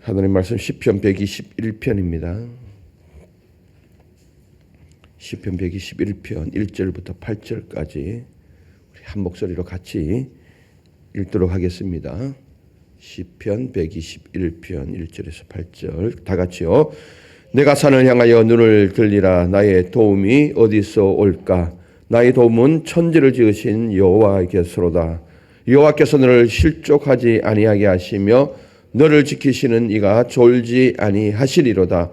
하나님 말씀 시편 121편입니다. 시편 121편 1절부터 8절까지 우리 한 목소리로 같이 읽도록 하겠습니다. 시편 121편 1절에서 8절 다 같이요. 내가 산을 향하여 눈을 들리라. 나의 도움이 어디서 올까? 나의 도움은 천지를 지으신 여호와께서로다. 여호와께서 너를 실족하지 아니하게 하시며 너를 지키시는 이가 졸지 아니하시리로다.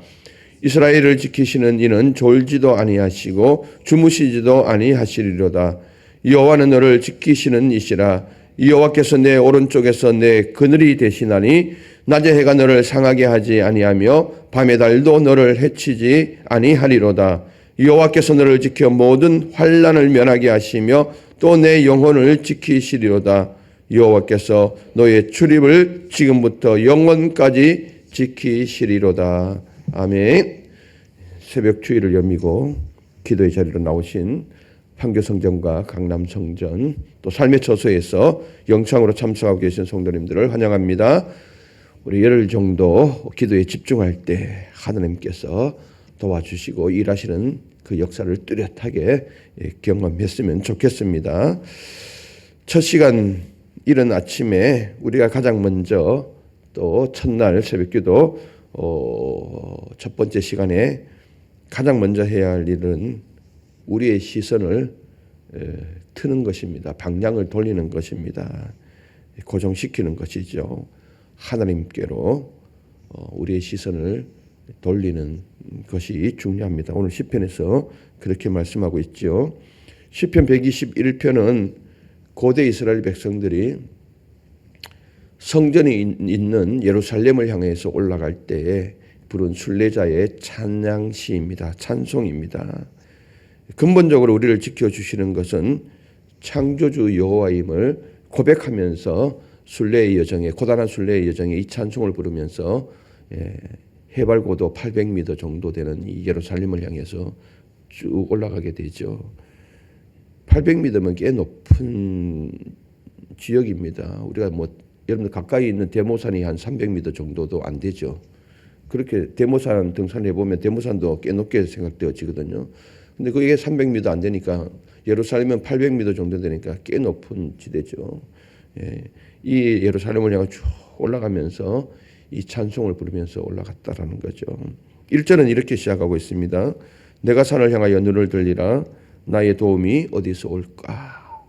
이스라엘을 지키시는 이는 졸지도 아니하시고 주무시지도 아니하시리로다. 여호와는 너를 지키시는 이시라. 여호와께서 내 오른쪽에서 내 그늘이 되시나니 낮에 해가 너를 상하게 하지 아니하며 밤의 달도 너를 해치지 아니하리로다. 여호와께서 너를 지켜 모든 환난을 면하게 하시며 또 내 영혼을 지키시리로다. 여호와께서 너의 출입을 지금부터 영원까지 지키시리로다. 아멘. 새벽 주일을 여미고 기도의 자리로 나오신 판교성전과 강남성전 또 삶의 처소에서 영창으로 참석하고 계신 성도님들을 환영합니다. 우리 열흘 정도 기도에 집중할 때 하나님께서 도와주시고 일하시는 그 역사를 뚜렷하게 경험했으면 좋겠습니다. 첫 시간 이른 아침에 우리가 가장 먼저 또 첫날 새벽기도 첫 번째 시간에 가장 먼저 해야 할 일은 우리의 시선을 트는 것입니다. 방향을 돌리는 것입니다. 고정시키는 것이죠. 하나님께로 우리의 시선을 돌리는 것이 중요합니다. 오늘 시편에서 그렇게 말씀하고 있죠. 시편 121편은 고대 이스라엘 백성들이 성전이 있는 예루살렘을 향해서 올라갈 때에 부른 순례자의 찬양시입니다. 찬송입니다. 근본적으로 우리를 지켜주시는 것은 창조주 여호와임을 고백하면서 순례의 여정에 고단한 순례의 여정에 이 찬송을 부르면서 해발 고도 800m 정도 되는 이 예루살렘을 향해서 쭉 올라가게 되죠. 800m면 꽤 높은 지역입니다. 우리가 여러분들 가까이 있는 대모산이 한 300m 정도도 안 되죠. 그렇게 대모산 등산해 보면 대모산도 꽤 높게 생각되어지거든요. 근데 그게 300m 안 되니까 예루살렘은 800m 정도 되니까 꽤 높은 지대죠. 이 예루살렘을 향해 쭉 올라가면서 이 찬송을 부르면서 올라갔다라는 거죠. 1절은 이렇게 시작하고 있습니다. 내가 산을 향하여 눈을 들리라. 나의 도움이 어디서 올까?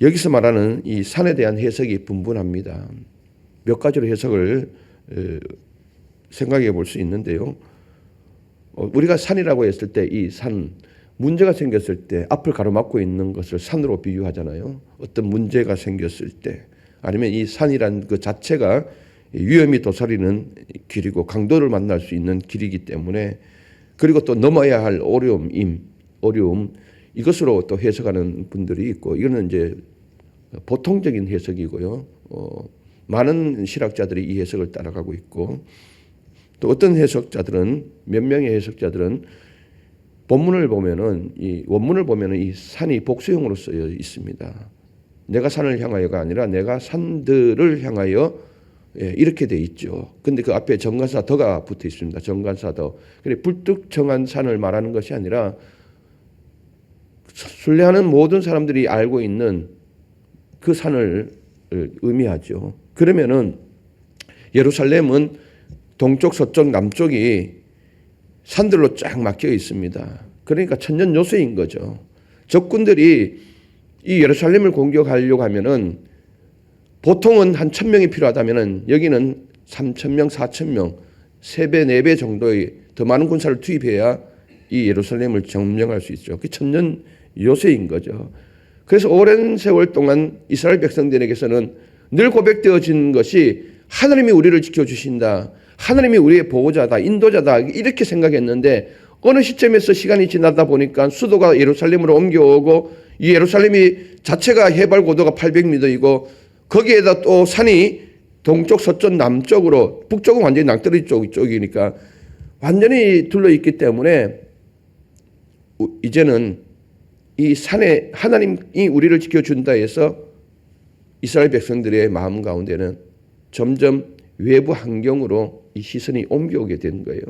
여기서 말하는 이 산에 대한 해석이 분분합니다. 몇 가지로 해석을 생각해 볼 수 있는데요. 우리가 산이라고 했을 때 이 산, 문제가 생겼을 때 앞을 가로막고 있는 것을 산으로 비유하잖아요. 어떤 문제가 생겼을 때 아니면 이 산이란 그 자체가 위험이 도사리는 길이고 강도를 만날 수 있는 길이기 때문에 그리고 또 넘어야 할 어려움 이것으로 또 해석하는 분들이 있고 이거는 이제 보통적인 해석이고요. 많은 실학자들이 이 해석을 따라가고 있고 또 어떤 해석자들은 몇 명의 해석자들은 본문을 보면은 이 원문을 보면은 이 산이 복수형으로 쓰여 있습니다. 내가 산을 향하여가 아니라 내가 산들을 향하여 이렇게 돼 있죠. 근데 그 앞에 정관사 더가 붙어 있습니다. 정관사 더. 그래 불특정한 산을 말하는 것이 아니라 순례하는 모든 사람들이 알고 있는 그 산을 의미하죠. 그러면은 예루살렘은 동쪽, 서쪽, 남쪽이 산들로 쫙 막혀 있습니다. 그러니까 천년 요새인 거죠. 적군들이 이 예루살렘을 공격하려고 하면은 보통은 한 1,000명이 필요하다면은 여기는 3,000명, 4,000명, 3배, 4배 정도의 더 많은 군사를 투입해야 이 예루살렘을 점령할 수 있죠. 그 천년 요새인 거죠. 그래서 오랜 세월 동안 이스라엘 백성들에게서는 늘 고백되어진 것이 하나님이 우리를 지켜주신다. 하나님이 우리의 보호자다. 인도자다. 이렇게 생각했는데 어느 시점에서 시간이 지나다 보니까 수도가 예루살렘으로 옮겨오고 이 예루살렘이 자체가 해발 고도가 800m이고 거기에다 또 산이 동쪽, 서쪽, 남쪽으로 북쪽은 완전히 낭떠러지 쪽이니까 완전히 둘러있기 때문에 이제는 이 산에 하나님이 우리를 지켜준다 해서 이스라엘 백성들의 마음 가운데는 점점 외부 환경으로 이 시선이 옮겨오게 된 거예요.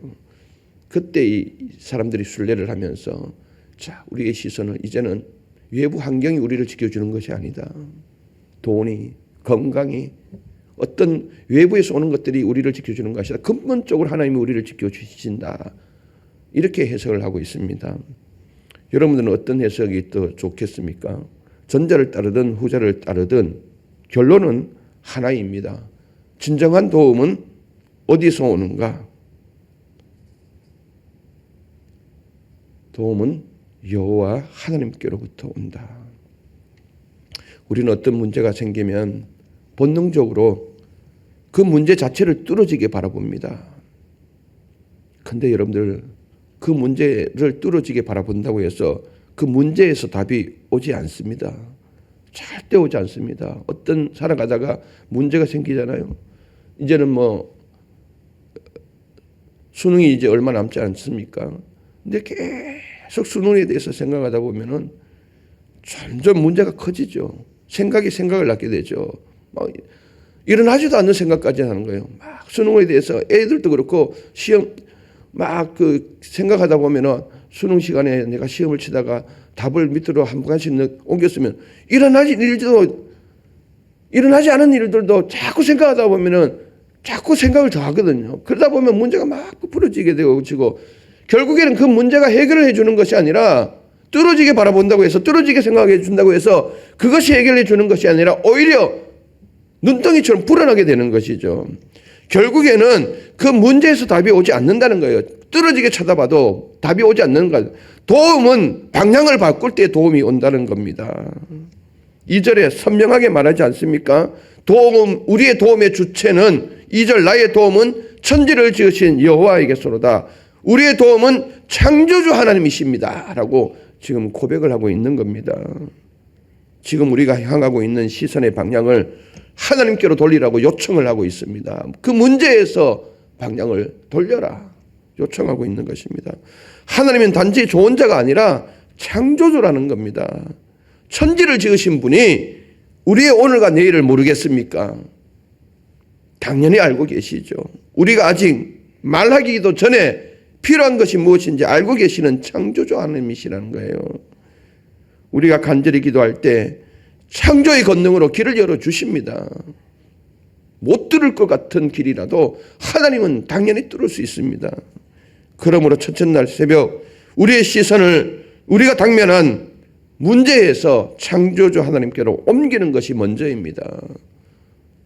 그때 이 사람들이 순례를 하면서 자, 우리의 시선을 이제는 외부 환경이 우리를 지켜주는 것이 아니다. 돈이, 건강이, 어떤 외부에서 오는 것들이 우리를 지켜주는 것이 아니라 근본적으로 하나님이 우리를 지켜주신다. 이렇게 해석을 하고 있습니다. 여러분들은 어떤 해석이 더 좋겠습니까? 전자를 따르든 후자를 따르든 결론은 하나입니다. 진정한 도움은 어디서 오는가? 도움은 여호와 하나님께로부터 온다. 우리는 어떤 문제가 생기면 본능적으로 그 문제 자체를 뚫어지게 바라봅니다. 근데 여러분들 그 문제를 뚫어지게 바라본다고 해서 그 문제에서 답이 오지 않습니다. 절대 오지 않습니다. 어떤 살아가다가 문제가 생기잖아요. 이제는 뭐 수능이 이제 얼마 남지 않습니까? 근데 계속 수능에 대해서 생각하다 보면은 점점 문제가 커지죠. 생각을 낳게 되죠. 막 일어나지도 않는 생각까지 하는 거예요. 막 수능에 대해서 애들도 그렇고 시험 막 그 생각하다 보면은 수능 시간에 내가 시험을 치다가 답을 밑으로 한 번씩 옮겼으면 일어나지 않은 일들도 자꾸 생각하다 보면은 자꾸 생각을 더 하거든요. 그러다 보면 문제가 막 부풀어지게 되고 결국에는 그 문제가 해결을 해주는 것이 아니라 뚫어지게 바라본다고 해서 뚫어지게 생각해 준다고 해서 그것이 해결해 주는 것이 아니라 오히려 눈덩이처럼 불어나게 되는 것이죠. 결국에는 그 문제에서 답이 오지 않는다는 거예요. 뚫어지게 쳐다봐도 답이 오지 않는 것. 도움은 방향을 바꿀 때 도움이 온다는 겁니다. 2절에 선명하게 말하지 않습니까? 우리의 도움의 주체는 2절 나의 도움은 천지를 지으신 여호와에게서로다. 우리의 도움은 창조주 하나님이십니다. 라고 지금 고백을 하고 있는 겁니다. 지금 우리가 향하고 있는 시선의 방향을 하나님께로 돌리라고 요청을 하고 있습니다. 그 문제에서 방향을 돌려라 요청하고 있는 것입니다. 하나님은 단지 좋은 자가 아니라 창조주라는 겁니다. 천지를 지으신 분이 우리의 오늘과 내일을 모르겠습니까? 당연히 알고 계시죠. 우리가 아직 말하기도 전에 필요한 것이 무엇인지 알고 계시는 창조주 하나님이시라는 거예요. 우리가 간절히 기도할 때 창조의 권능으로 길을 열어주십니다. 못 뚫을 것 같은 길이라도 하나님은 당연히 뚫을 수 있습니다. 그러므로 첫째 날 새벽 우리의 시선을 우리가 당면한 문제에서 창조주 하나님께로 옮기는 것이 먼저입니다.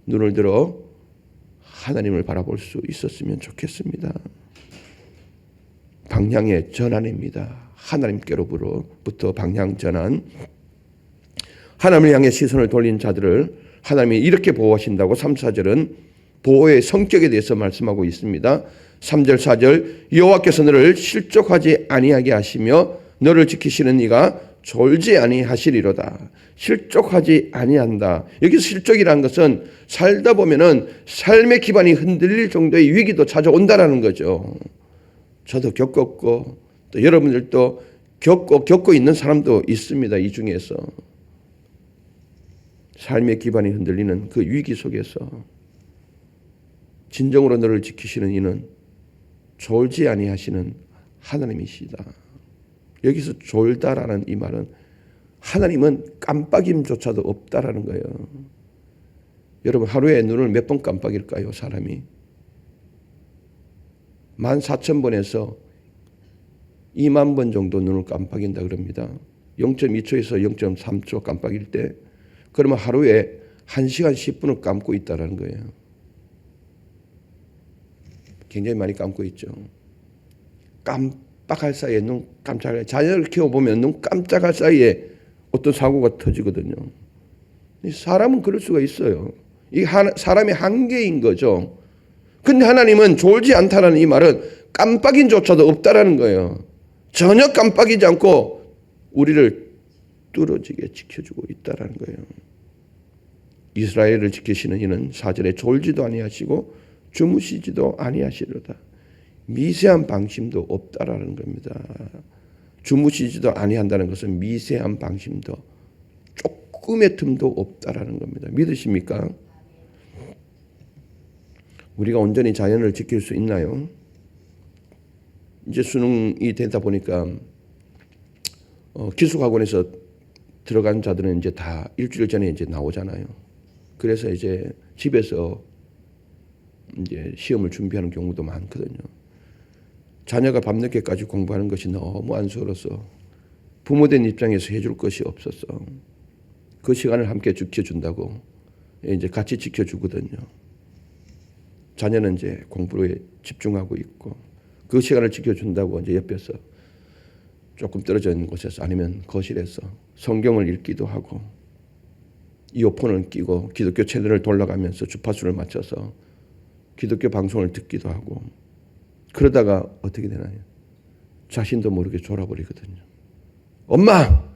눈을 들어 하나님을 바라볼 수 있었으면 좋겠습니다. 방향의 전환입니다. 하나님께로부터 방향 전환. 하나님을 향해 시선을 돌린 자들을 하나님이 이렇게 보호하신다고 3, 4절은 보호의 성격에 대해서 말씀하고 있습니다. 3절, 4절 여호와께서 너를 실족하지 아니하게 하시며 너를 지키시는 이가 졸지 아니하시리로다. 실족하지 아니한다. 여기서 실족이라는 것은 살다 보면은 삶의 기반이 흔들릴 정도의 위기도 찾아온다라는 거죠. 저도 겪었고 또 여러분들도 겪고 있는 사람도 있습니다. 이 중에서 삶의 기반이 흔들리는 그 위기 속에서 진정으로 너를 지키시는 이는 졸지 아니하시는 하나님이시다. 여기서 졸다라는 이 말은 하나님은 깜빡임조차도 없다라는 거예요. 여러분 하루에 눈을 몇 번 깜빡일까요? 사람이 14,000번에서 20,000번 정도 눈을 깜빡인다 그럽니다. 0.2초에서 0.3초 깜빡일 때 그러면 하루에 1시간 10분을 감고 있다는 거예요. 굉장히 많이 감고 있죠. 깜빡할 사이에 눈 깜짝할 자녀를 키워보면 눈 깜짝할 사이에 어떤 사고가 터지거든요. 사람은 그럴 수가 있어요. 이 사람의 한계인 거죠. 근데 하나님은 졸지 않다라는 이 말은 깜빡임조차도 없다라는 거예요. 전혀 깜빡이지 않고 우리를 뚫어지게 지켜주고 있다라는 거예요. 이스라엘을 지키시는 이는 4절에 졸지도 아니하시고 주무시지도 아니하시리로다. 미세한 방심도 없다라는 겁니다. 주무시지도 아니한다는 것은 미세한 방심도 조금의 틈도 없다라는 겁니다. 믿으십니까? 우리가 온전히 자연을 지킬 수 있나요? 이제 수능이 되다 보니까 기숙학원에서 들어간 자들은 이제 다 일주일 전에 이제 나오잖아요. 그래서 이제 집에서 이제 시험을 준비하는 경우도 많거든요. 자녀가 밤늦게까지 공부하는 것이 너무 안쓰러워서 부모된 입장에서 해줄 것이 없었어. 그 시간을 함께 지켜준다고 이제 같이 지켜주거든요. 자녀는 이제 공부에 집중하고 있고 그 시간을 지켜준다고 이제 옆에서 조금 떨어져 있는 곳에서 아니면 거실에서 성경을 읽기도 하고 이어폰을 끼고 기독교 채널을 돌아가면서 주파수를 맞춰서 기독교 방송을 듣기도 하고 그러다가 어떻게 되나요? 자신도 모르게 졸아버리거든요. 엄마!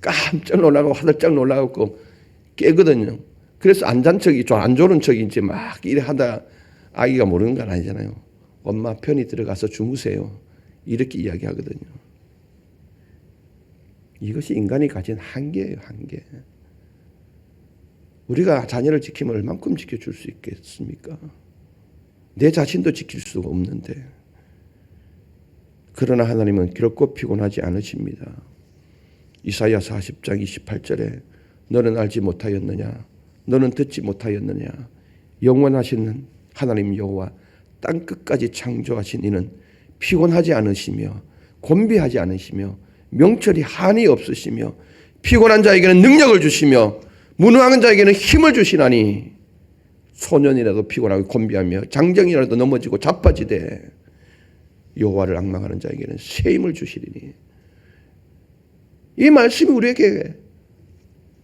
깜짝 놀라고 화들짝 놀라고 깨거든요. 그래서 안 잔 척이 좀 안 졸은 척이 이제 막 이래 하다 아기가 모르는 건 아니잖아요. 엄마 편히 들어가서 주무세요. 이렇게 이야기하거든요. 이것이 인간이 가진 한계예요, 한계. 우리가 자녀를 지키면 얼만큼 지켜줄 수 있겠습니까? 내 자신도 지킬 수가 없는데. 그러나 하나님은 결코 피곤하지 않으십니다. 이사야 40장 28절에 너는 알지 못하였느냐? 너는 듣지 못하였느냐? 영원하신 하나님 여호와 땅 끝까지 창조하신 이는 피곤하지 않으시며 곤비하지 않으시며 명철이 한이 없으시며 피곤한 자에게는 능력을 주시며 무능한 자에게는 힘을 주시나니 소년이라도 피곤하고 곤비하며 장정이라도 넘어지고 자빠지되 여호와를 앙망하는 자에게는 새 힘을 주시리니. 이 말씀이 우리에게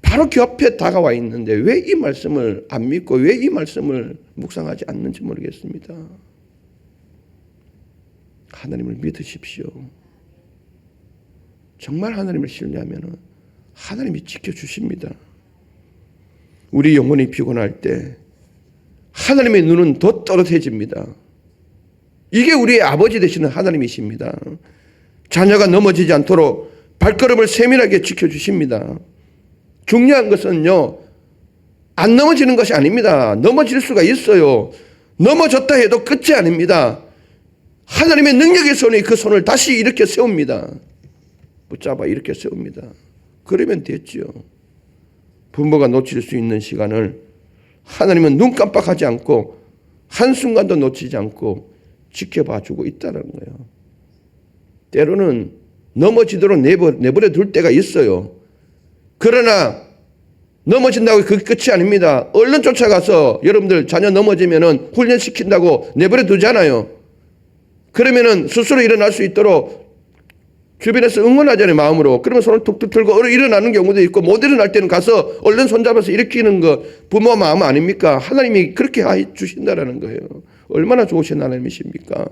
바로 곁에 다가와 있는데 왜 이 말씀을 안 믿고 왜 이 말씀을 묵상하지 않는지 모르겠습니다. 하나님을 믿으십시오. 정말 하나님을 신뢰하면 하나님이 지켜주십니다. 우리 영혼이 피곤할 때 하나님의 눈은 더 또렷해집니다. 이게 우리의 아버지 되시는 하나님이십니다. 자녀가 넘어지지 않도록 발걸음을 세밀하게 지켜주십니다. 중요한 것은요, 안 넘어지는 것이 아닙니다. 넘어질 수가 있어요. 넘어졌다 해도 끝이 아닙니다. 하나님의 능력의 손이 그 손을 다시 이렇게 세웁니다. 붙잡아 이렇게 세웁니다. 그러면 됐죠. 부모가 놓칠 수 있는 시간을 하나님은 눈 깜빡하지 않고 한순간도 놓치지 않고 지켜봐 주고 있다는 거예요. 때로는 넘어지도록 내버려 둘 때가 있어요. 그러나 넘어진다고 그게 끝이 아닙니다. 얼른 쫓아가서 여러분들 자녀 넘어지면은 훈련시킨다고 내버려 두잖아요. 그러면은 스스로 일어날 수 있도록 주변에서 응원하잖아요, 마음으로. 그러면 손을 툭툭 들고 일어나는 경우도 있고 못 일어날 때는 가서 얼른 손잡아서 일으키는 거 부모 마음 아닙니까? 하나님이 그렇게 해 주신다라는 거예요. 얼마나 좋으신 하나님이십니까?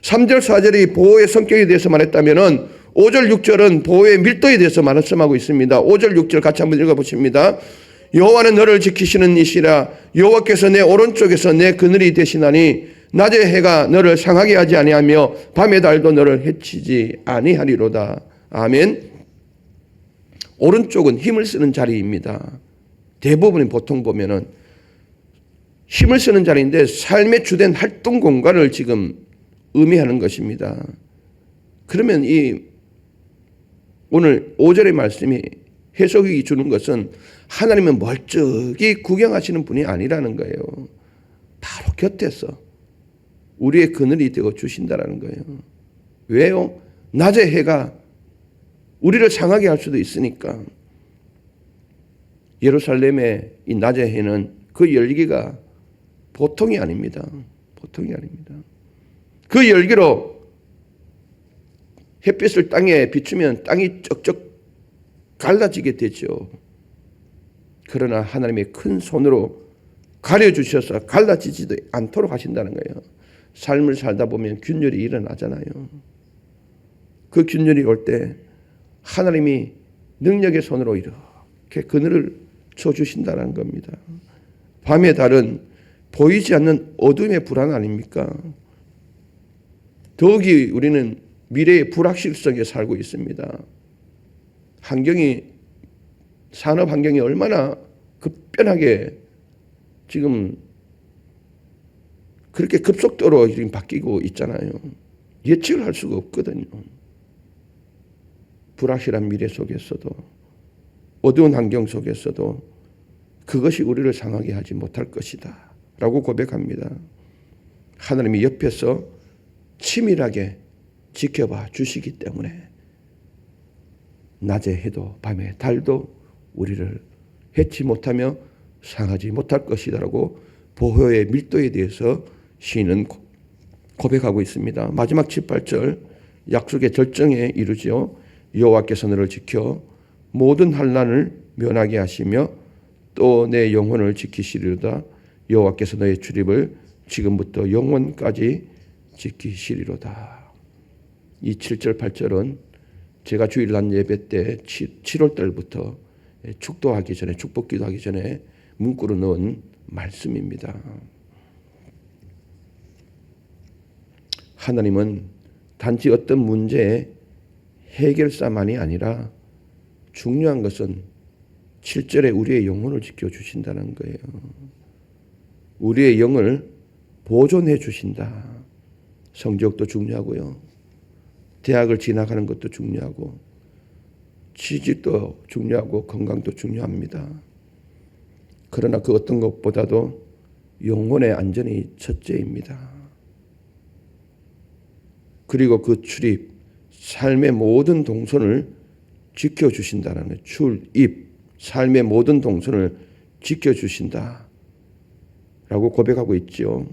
3절, 4절이 보호의 성격에 대해서 말했다면은 5절, 6절은 보호의 밀도에 대해서 말씀하고 있습니다. 5절, 6절 같이 한번 읽어보십니다. 여호와는 너를 지키시는 이시라. 여호와께서 내 오른쪽에서 내 그늘이 되시나니 낮의 해가 너를 상하게 하지 아니하며 밤의 달도 너를 해치지 아니하리로다. 아멘. 오른쪽은 힘을 쓰는 자리입니다. 대부분이 보통 보면은 힘을 쓰는 자리인데 삶의 주된 활동 공간을 지금 의미하는 것입니다. 그러면 이 오늘 5절의 말씀이 해석이 주는 것은 하나님은 멀쩡히 구경하시는 분이 아니라는 거예요. 바로 곁에서 우리의 그늘이 되어 주신다라는 거예요. 왜요? 낮의 해가 우리를 상하게 할 수도 있으니까. 예루살렘의 이 낮의 해는 그 열기가 보통이 아닙니다. 보통이 아닙니다. 그 열기로 햇빛을 땅에 비추면 땅이 쩍쩍 갈라지게 되죠. 그러나 하나님의 큰 손으로 가려주셔서 갈라지지도 않도록 하신다는 거예요. 삶을 살다 보면 균열이 일어나잖아요. 그 균열이 올 때 하나님이 능력의 손으로 이렇게 그늘을 쳐주신다는 겁니다. 밤의 달은 보이지 않는 어둠의 불안 아닙니까? 더욱이 우리는 미래의 불확실성에 살고 있습니다. 산업 환경이 얼마나 급변하게 지금 그렇게 급속도로 지금 바뀌고 있잖아요. 예측을 할 수가 없거든요. 불확실한 미래 속에서도, 어두운 환경 속에서도 그것이 우리를 상하게 하지 못할 것이다 라고 고백합니다. 하나님이 옆에서 치밀하게 지켜봐 주시기 때문에 낮에 해도 밤에 달도 우리를 해치 못하며 상하지 못할 것이다 라고 보호의 밀도에 대해서 시인은 고백하고 있습니다. 마지막 7, 8절 약속의 절정에 이르지요. 여호와께서 너를 지켜 모든 환난을 면하게 하시며 또 내 영혼을 지키시리로다. 여호와께서 너의 출입을 지금부터 영원까지 지키시리로다. 이 7절 8절은 제가 주일날 예배 때 7월 달부터 축도하기 전에, 축복기도 하기 전에 문구로 넣은 말씀입니다. 하나님은 단지 어떤 문제의 해결사만이 아니라 중요한 것은 7절에 우리의 영혼을 지켜주신다는 거예요. 우리의 영을 보존해 주신다. 성적도 중요하고요. 대학을 진학하는 것도 중요하고 취직도 중요하고 건강도 중요합니다. 그러나 그 어떤 것보다도 영혼의 안전이 첫째입니다. 그리고 그 출입, 삶의 모든 동선을 지켜주신다는 거예요. 출입, 삶의 모든 동선을 지켜주신다 라고 고백하고 있죠.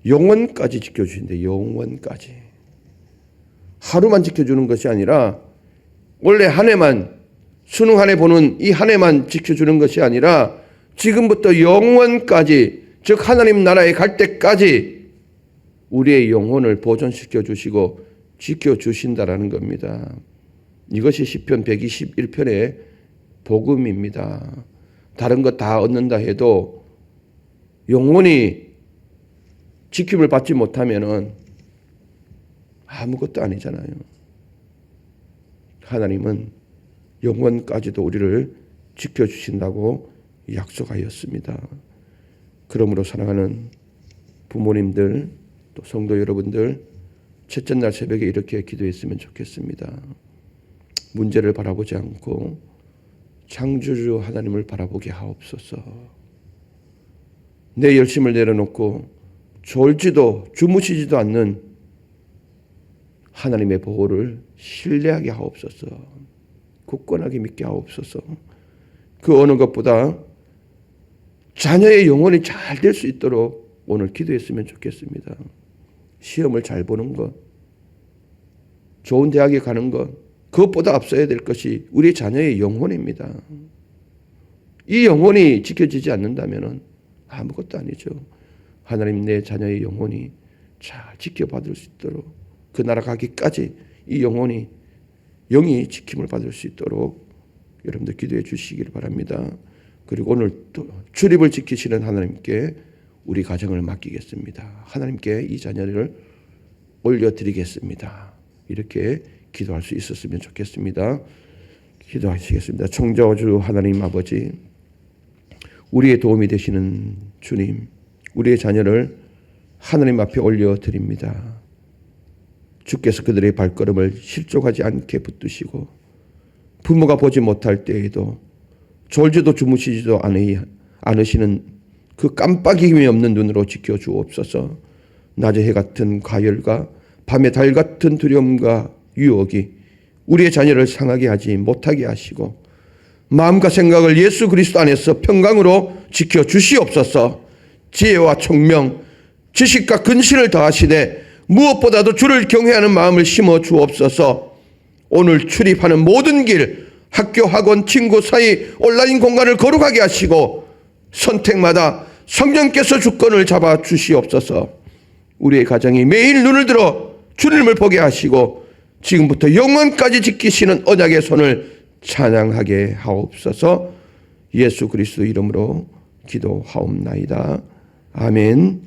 영원까지 지켜주신대. 영원까지. 하루만 지켜주는 것이 아니라 원래 한 해만, 수능 한 해 보는 이 한 해만 지켜주는 것이 아니라 지금부터 영원까지, 즉 하나님 나라에 갈 때까지 우리의 영혼을 보존시켜 주시고 지켜주신다라는 겁니다. 이것이 시편 121편의 복음입니다. 다른 것 다 얻는다 해도 영혼이 지킴을 받지 못하면은 아무것도 아니잖아요. 하나님은 영원까지도 우리를 지켜주신다고 약속하였습니다. 그러므로 사랑하는 부모님들, 또 성도 여러분들, 첫째 날 새벽에 이렇게 기도했으면 좋겠습니다. 문제를 바라보지 않고 창조주 하나님을 바라보게 하옵소서. 내 열심을 내려놓고 졸지도 주무시지도 않는 하나님의 보호를 신뢰하게 하옵소서. 굳건하게 믿게 하옵소서. 그 어느 것보다 자녀의 영혼이 잘 될 수 있도록 오늘 기도했으면 좋겠습니다. 시험을 잘 보는 것, 좋은 대학에 가는 것, 그것보다 앞서야 될 것이 우리 자녀의 영혼입니다. 이 영혼이 지켜지지 않는다면 아무것도 아니죠. 하나님, 내 자녀의 영혼이 잘 지켜받을 수 있도록, 그 나라 가기까지 이 영혼이, 영이 지킴을 받을 수 있도록 여러분들 기도해 주시길 바랍니다. 그리고 오늘 또 출입을 지키시는 하나님께 우리 가정을 맡기겠습니다. 하나님께 이 자녀를 올려드리겠습니다. 이렇게 기도할 수 있었으면 좋겠습니다. 기도하시겠습니다. 창조주 하나님 아버지, 우리의 도움이 되시는 주님, 우리의 자녀를 하나님 앞에 올려드립니다. 주께서 그들의 발걸음을 실족하지 않게 붙드시고 부모가 보지 못할 때에도 졸지도 주무시지도 않으시는 그 깜빡임이 없는 눈으로 지켜주옵소서. 낮의 해 같은 과열과 밤의 달 같은 두려움과 유혹이 우리의 자녀를 상하게 하지 못하게 하시고 마음과 생각을 예수 그리스도 안에서 평강으로 지켜주시옵소서. 지혜와 총명, 지식과 근신을 더하시되 무엇보다도 주를 경외하는 마음을 심어 주옵소서. 오늘 출입하는 모든 길, 학교, 학원, 친구 사이, 온라인 공간을 거룩하게 하시고 선택마다 성령께서 주권을 잡아 주시옵소서. 우리의 가정이 매일 눈을 들어 주님을 보게 하시고 지금부터 영원까지 지키시는 언약의 손을 찬양하게 하옵소서. 예수 그리스도 이름으로 기도하옵나이다. 아멘.